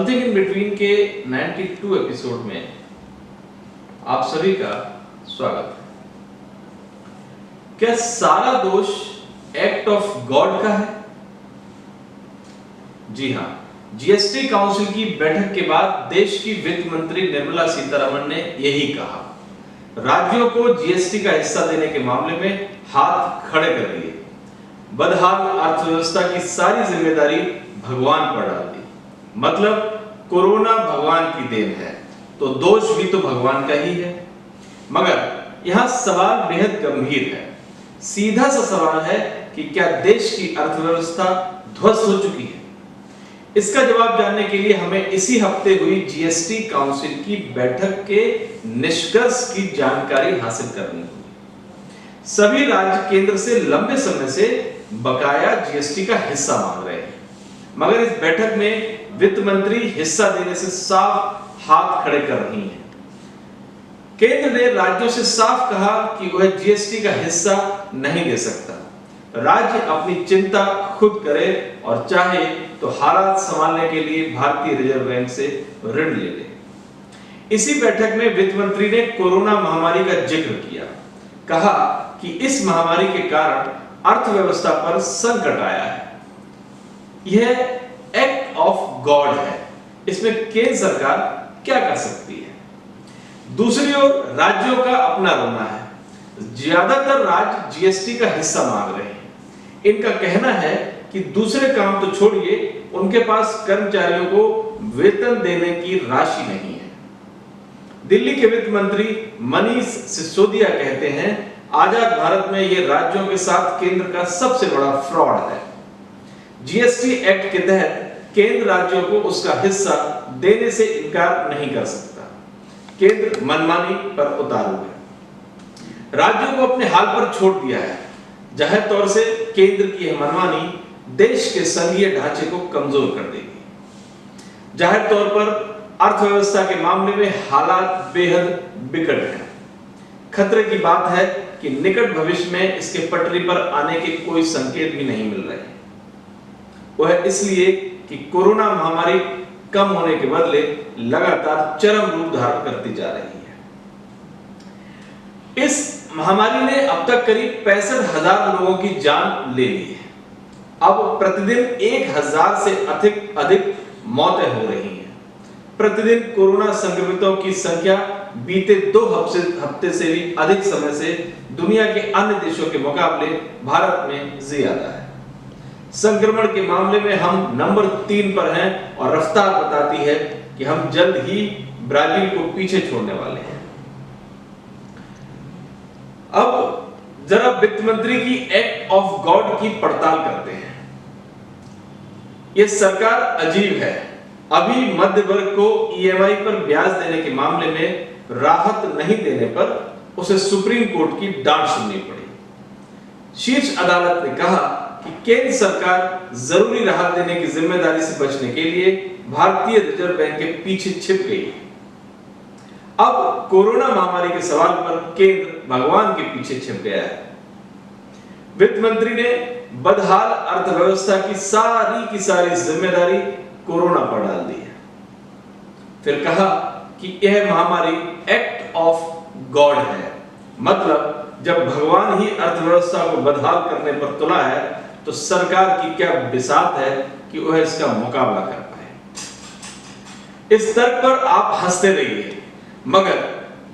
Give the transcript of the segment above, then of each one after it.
Something in between के 92 episode में आप सभी का स्वागत है। क्या सारा दोष एक्ट ऑफ गॉड का है? जी हां, जीएसटी काउंसिल की बैठक के बाद देश की वित्त मंत्री निर्मला सीतारमण ने यही कहा। राज्यों को जीएसटी का हिस्सा देने के मामले में हाथ खड़े कर दिए। बदहाल अर्थव्यवस्था की सारी जिम्मेदारी भगवान पर डाल दी। मतलब कोरोना भगवान की देन है तो दोष भी तो भगवान का ही है। मगर यहां सवाल बेहद गंभीर है। सीधा सा सवाल है कि क्या देश की अर्थव्यवस्था ध्वस्त हो चुकी है? इसका जवाब जानने के लिए हमें इसी हफ्ते हुई जीएसटी काउंसिल की बैठक के निष्कर्ष की जानकारी हासिल करनी होगी। सभी राज्य केंद्र से लंबे समय से बकाया जीएसटी का हिस्सा मांग रहे हैं, मगर इस बैठक में वित्त मंत्री हिस्सा देने से साफ हाथ खड़े कर रही हैं। केंद्र ने राज्यों से साफ कहा कि वह जीएसटी का हिस्सा नहीं दे सकता। राज्य अपनी चिंता खुद करे और चाहे तो हालात संभालने के लिए भारतीय रिजर्व बैंक से ऋण ले ले। इसी बैठक में वित्त मंत्री ने कोरोना महामारी का जिक्र किया। कहा कि इस महामारी के कारण अर्थव्यवस्था पर संकट आया है। यह एक्ट ऑफ गॉड है। इसमें केंद्र सरकार क्या कर सकती है? दूसरी ओर राज्यों का अपना रोना है। ज्यादातर राज्य जीएसटी का हिस्सा मांग रहे हैं। इनका कहना है कि दूसरे काम तो छोड़िए, उनके पास कर्मचारियों को वेतन देने की राशि नहीं है। दिल्ली के वित्त मंत्री मनीष सिसोदिया कहते हैं, आजाद भारत में यह राज्यों के साथ केंद्र का सबसे बड़ा फ्रॉड है। जीएसटी एक्ट के तहत केंद्र राज्यों को उसका हिस्सा देने से इनकार नहीं कर सकता। केंद्र मनमानी पर उतारू है। राज्यों को अपने हाल पर छोड़ दिया है। जाहिर तौर से केंद्र की यह मनमानी देश के संघीय ढांचे को कमजोर कर देगी। जाहिर तौर पर अर्थव्यवस्था के मामले में हालात बेहद बिकट हैं। खतरे की बात है कि निकट भविष्य में इसके पटरी पर आने के कोई संकेत भी नहीं मिल रहे हैं। वह इसलिए कि कोरोना महामारी कम होने के बदले लगातार चरम रूप धारण करती जा रही है। इस महामारी ने अब तक करीब 65,000 लोगों की जान ले ली है। अब प्रतिदिन 1,000 से अधिक मौतें हो रही हैं। प्रतिदिन कोरोना संक्रमितों की संख्या बीते 2 हफ्ते से भी अधिक समय से दुनिया के अन्य देशों के मुकाबले भारत में ज्यादा है। संक्रमण के मामले में हम नंबर 3 पर हैं और रफ्तार बताती है कि हम जल्द ही ब्राजील को पीछे छोड़ने वाले हैं। अब जरा वित्त मंत्री की एक्ट ऑफ गॉड की पड़ताल करते हैं। यह सरकार अजीब है। अभी मध्य वर्ग को ईएमआई पर ब्याज देने के मामले में राहत नहीं देने पर उसे सुप्रीम कोर्ट की डांट सुननी पड़ी। शीर्ष अदालत ने कहा कि केंद्र सरकार जरूरी राहत देने की जिम्मेदारी से बचने के लिए भारतीय रिजर्व बैंक के पीछे छिप गई है। अब कोरोना महामारी के सवाल पर केंद्र भगवान के पीछे छिप गया है। वित्त मंत्री ने बदहाल अर्थव्यवस्था की सारी जिम्मेदारी कोरोना पर डाल दी है। फिर कहा कि यह महामारी एक्ट ऑफ गॉड है। मतलब जब भगवान ही अर्थव्यवस्था को बदहाल करने पर तुला है तो सरकार की क्या बिसात है कि वह इसका मुकाबला कर पाए। इस तर्क पर आप हंसते रहिए, मगर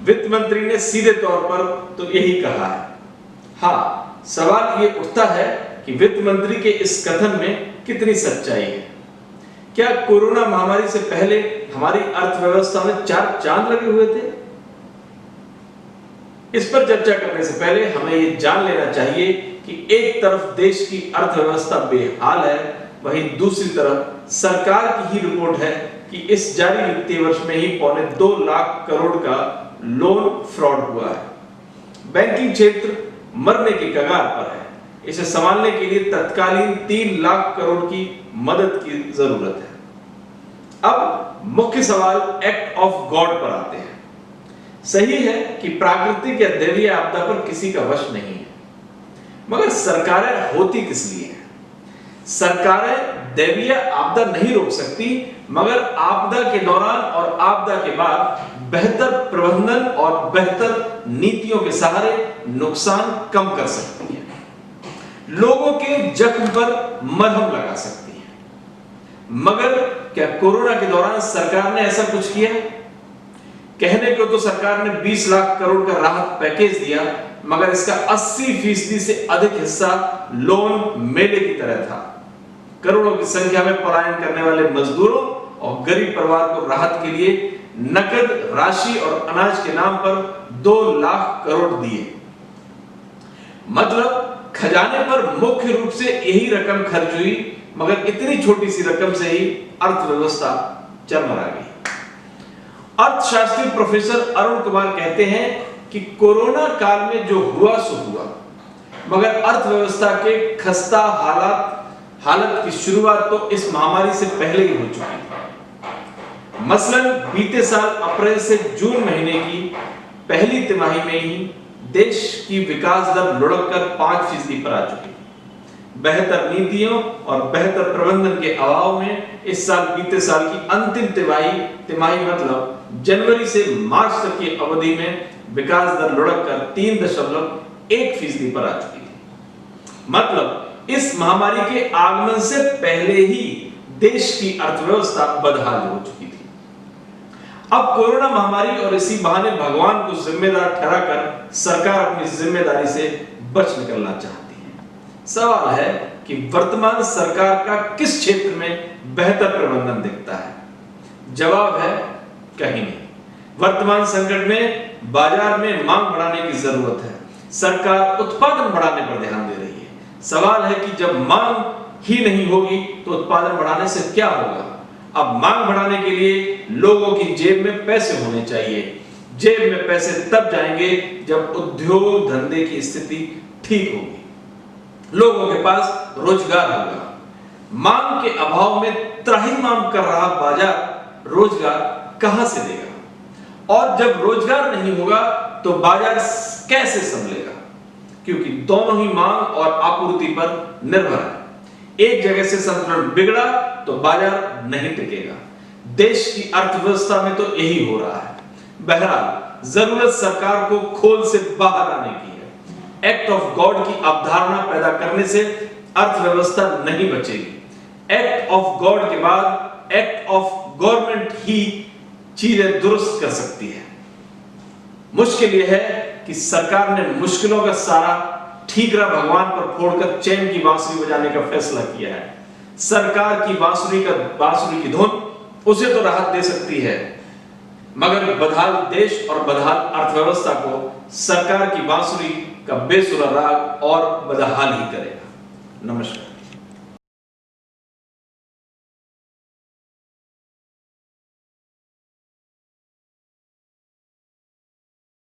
वित्त मंत्री ने सीधे तौर पर तो यही कहा है। हाँ, सवाल यह उठता है कि वित्त मंत्री के इस कथन में कितनी सच्चाई है। क्या कोरोना महामारी से पहले हमारी अर्थव्यवस्था में 4 चांद लगे हुए थे? इस पर चर्चा करने से पहले हमें यह जान लेना चाहिए कि एक तरफ देश की अर्थव्यवस्था बेहाल है, वहीं दूसरी तरफ सरकार की ही रिपोर्ट है कि इस जारी वित्तीय वर्ष में ही 2.25 लाख करोड़ का लोन फ्रॉड हुआ है। बैंकिंग क्षेत्र मरने की कगार पर है। इसे संभालने के लिए तत्कालीन 3 लाख करोड़ की मदद की जरूरत है। अब मुख्य सवाल एक्ट ऑफ गॉड पर आते हैं। सही है कि प्राकृतिक या दैवीय आपदा पर किसी का वश नहीं है, मगर सरकारें होती किस लिए हैं? सरकारें दैवीय आपदा नहीं रोक सकती, मगर आपदा के दौरान और आपदा के बाद बेहतर प्रबंधन और बेहतर नीतियों के सहारे नुकसान कम कर सकती है, लोगों के जख्म पर मरहम लगा सकती है। मगर क्या कोरोना के दौरान सरकार ने ऐसा कुछ किया? कहने को तो सरकार ने 20 लाख करोड़ का राहत पैकेज दिया, मगर इसका 80% से अधिक हिस्सा लोन मेले की तरह था। करोड़ों की संख्या में पलायन करने वाले मजदूरों और गरीब परिवार को राहत के लिए नकद राशि और अनाज के नाम पर 2 लाख करोड़ दिए। मतलब खजाने पर मुख्य रूप से यही रकम खर्च हुई, मगर इतनी छोटी सी रकम से ही अर्थव्यवस्था चरमरा गई। अर्थशास्त्री प्रोफेसर अरुण कुमार कहते हैं कि कोरोना काल में जो हुआ सो हुआ, मगर अर्थव्यवस्था के खस्ता हालत की शुरुआत तो इस महामारी से पहले ही हो चुकी थी। मसलन बीते साल अप्रैल से जून महीने की पहली तिमाही में ही देश की विकास दर लुढ़ककर 5% पर आ चुकी थी। बेहतर नीतियों और बेहतर प्रबंधन के अभाव में इस साल बीते साल की अंतिम तिमाही मतलब जनवरी से मार्च तक की अवधि में विकास दर लुढ़ककर 3.1% पर आ चुकी थी। मतलब इस महामारी के आगमन से पहले ही देश की अर्थव्यवस्था बदहाल हो चुकी थी। अब कोरोना महामारी और इसी बहाने भगवान को जिम्मेदार ठहराकर सरकार अपनी जिम्मेदारी से बच निकलना चाहती है। सवाल है कि वर्तमान सरकार का किस क्षेत्र में बेहतर प्रबंधन दिखता है? जवाब है कहीं नहीं। वर्तमान संकट में बाजार में मांग बढ़ाने की जरूरत है। सरकार उत्पादन बढ़ाने पर ध्यान दे रही है। सवाल है कि जब मांग ही नहीं होगी तो उत्पादन बढ़ाने से क्या होगा? अब मांग बढ़ाने के लिए लोगों की जेब में पैसे होने चाहिए। जेब में पैसे तब जाएंगे जब उद्योग धंधे की स्थिति ठीक होगी, लोगों के पास रोजगार होगा। मांग के अभाव में त्राहिमाम कर रहा बाजार रोजगार कहां से देगा? और जब रोजगार नहीं होगा तो बाजार कैसे संभलेगा? क्योंकि दोनों ही मांग और आपूर्ति पर निर्भर है। एक जगह से संतुलन बिगड़ा तो बाजार नहीं टिकेगा। देश की अर्थव्यवस्था में तो यही हो रहा है। बहरहाल जरूरत सरकार को खोल से बाहर आने की है। एक्ट ऑफ गॉड की अवधारणा पैदा करने से अर्थव्यवस्था नहीं बचेगी। एक्ट ऑफ गॉड के बाद एक्ट ऑफ गवर्नमेंट ही चीजें दुरुस्त कर सकती है। मुश्किल यह है कि सरकार ने मुश्किलों का सारा ठीकरा भगवान पर फोड़कर चैन की बांसुरी बजाने का फैसला किया है। सरकार की बांसुरी की धुन उसे तो राहत दे सकती है, मगर बदहाल देश और बदहाल अर्थव्यवस्था को सरकार की बांसुरी का बेसुरा राग और बदहाल ही करेगा। नमस्कार।